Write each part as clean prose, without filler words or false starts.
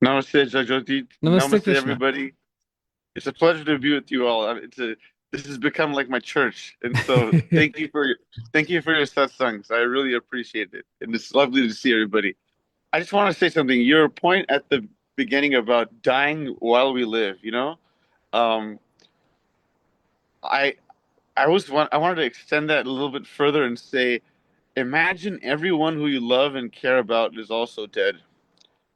Namaste, Jagjot. Namaste, Namaste, Krishna. everybody. It's a pleasure to be with you all. This has become like my church, and so thank you for your satsangs. I really appreciate it, and it's lovely to see everybody. I just want to say something. Your point at the beginning about dying while we live, um, I I wanted to extend that a little bit further and say, imagine everyone who you love and care about is also dead.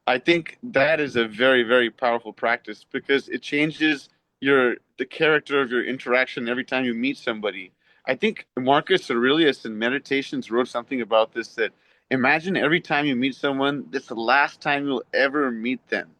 I think that is a very, very powerful practice because it changes the character of your interaction every time you meet somebody. I think Marcus Aurelius in Meditations wrote something about this that imagine every time you meet someone, that's the last time you'll ever meet them.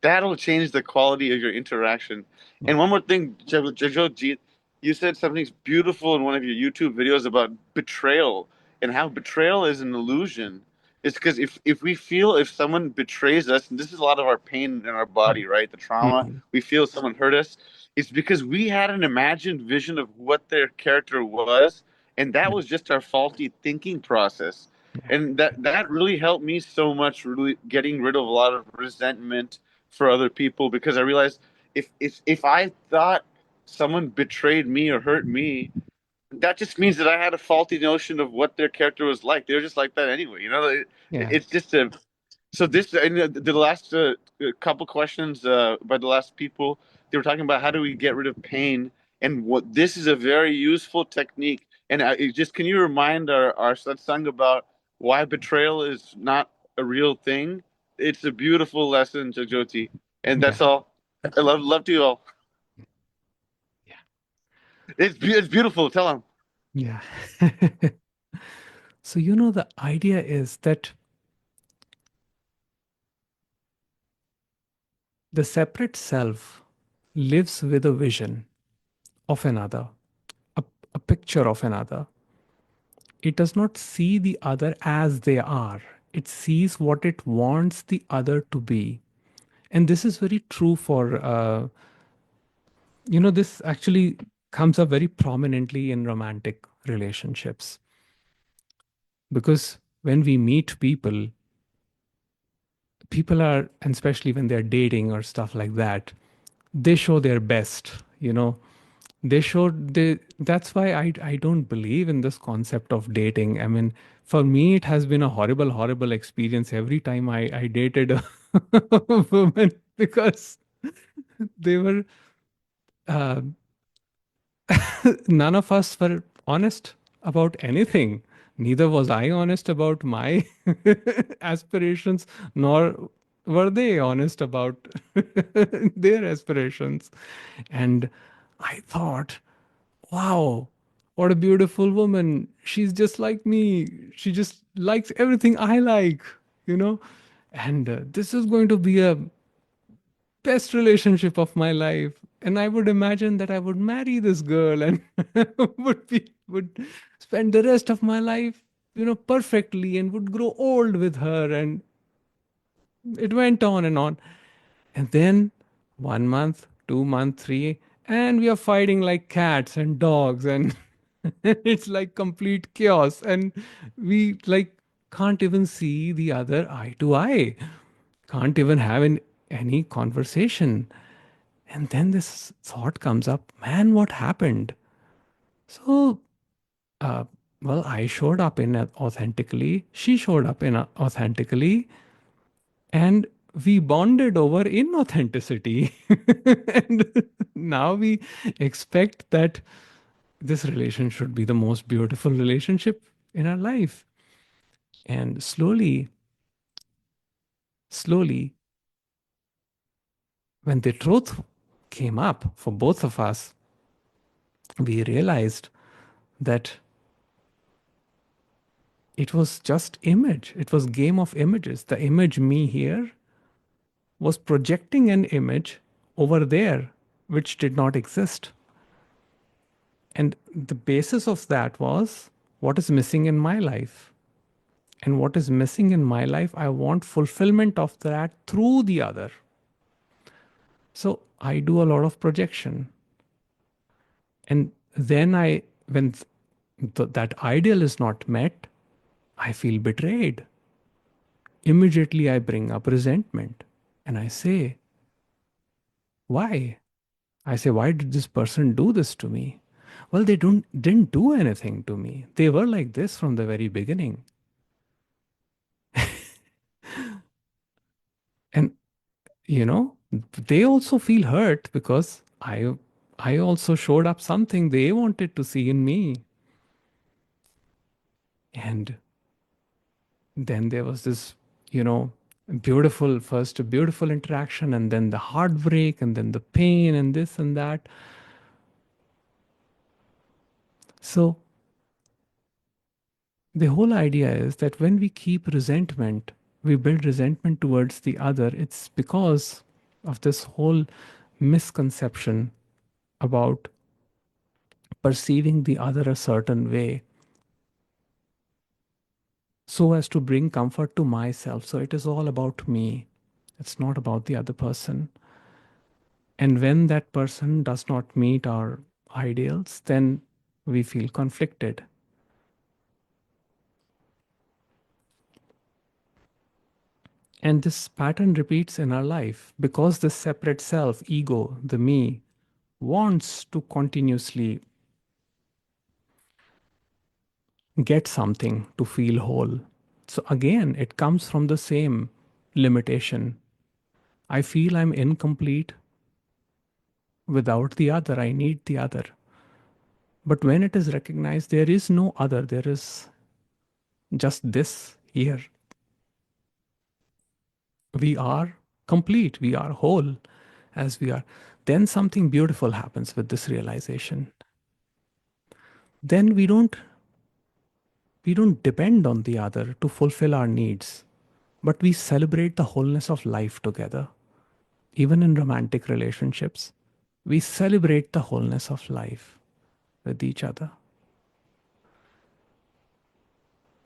That'll change the quality of your interaction. And one more thing, Jagjot, you said something beautiful in one of your YouTube videos about betrayal and how betrayal is an illusion. It's because if we feel if someone betrays us, and this is a lot of our pain in our body, right? The trauma, Mhm. we feel someone hurt us. It's because we had an imagined vision of what their character was, and that Yeah, was just our faulty thinking process. yeah, And that really helped me so much, really getting rid of a lot of resentment for other people because I realized if I thought someone betrayed me or hurt me, that just means that I had a faulty notion of what their character was like. They're just like that anyway. yeah, It's just a so this and the last couple questions by the last people they were talking about how do we get rid of pain and what this is a very useful technique. And just can you remind our satsang about why betrayal is not a real thing? It's a beautiful lesson, Jajoti, and that's yeah, all. I love you all. yeah, It's beautiful. Tell them. yeah. So, the idea is that the separate self lives with a vision of another, a, a picture of another. It does not see the other as they are, it sees what it wants the other to be. And this is very true for, this actually comes up very prominently in romantic relationships. Because when we meet people, people are, and especially when they're dating or stuff like that, they show their best, that's why I don't believe in this concept of dating. I mean, for me it has been a horrible experience every time I dated a woman, because they were uh, none of us were honest about anything. Neither was I honest about my aspirations, nor were they honest about their aspirations. And I thought, wow, what a beautiful woman. She's just like me. She just likes everything I like, you know? And this is going to be a best relationship of my life. And I would imagine that I would marry this girl and would spend the rest of my life, perfectly, and would grow old with her. And it went on and on. And then 1 month, 2 month, three, and we are fighting like cats and dogs, and it's like complete chaos. And we like can't even see the other eye to eye, can't even have any conversation. And then this thought comes up, man, what happened? So, uh, well, I showed up in authentically, she showed up in authentically, and we bonded over inauthenticity. And now we expect that this relation should be the most beautiful relationship in our life. And slowly, when the truth came up for both of us, we realized that it was just image. It was game of images. The image me here was projecting an image over there, which did not exist. And the basis of that was what is missing in my life. And what is missing in my life, I want fulfillment of that through the other. So I do a lot of projection. And then when that ideal is not met, I feel betrayed. Immediately I bring up resentment. And I say, why? I say, why did this person do this to me? Well, they didn't do anything to me. They were like this from the very beginning. And they also feel hurt because I also showed up something they wanted to see in me. And then there was this, you know, first a beautiful interaction, and then the heartbreak, and then the pain, and this and that. So the whole idea is that when we keep resentment, we build resentment towards the other. It's because of this whole misconception about perceiving the other a certain way so as to bring comfort to myself. So it is all about me. It's not about the other person. And when that person does not meet our ideals, then we feel conflicted. And this pattern repeats in our life because the separate self, ego, the me, wants to continuously get something to feel whole. So again, it comes from the same limitation. I feel I'm incomplete without the other. I need the other. But when it is recognized, there is no other, there is just this here. We are complete, we are whole as we are. Then something beautiful happens with this realization. Then we don't depend on the other to fulfill our needs, but we celebrate the wholeness of life together. Even in romantic relationships, we celebrate the wholeness of life with each other.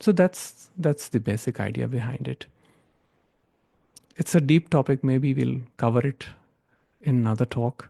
So that's the basic idea behind it. It's a deep topic. Maybe we'll cover it in another talk.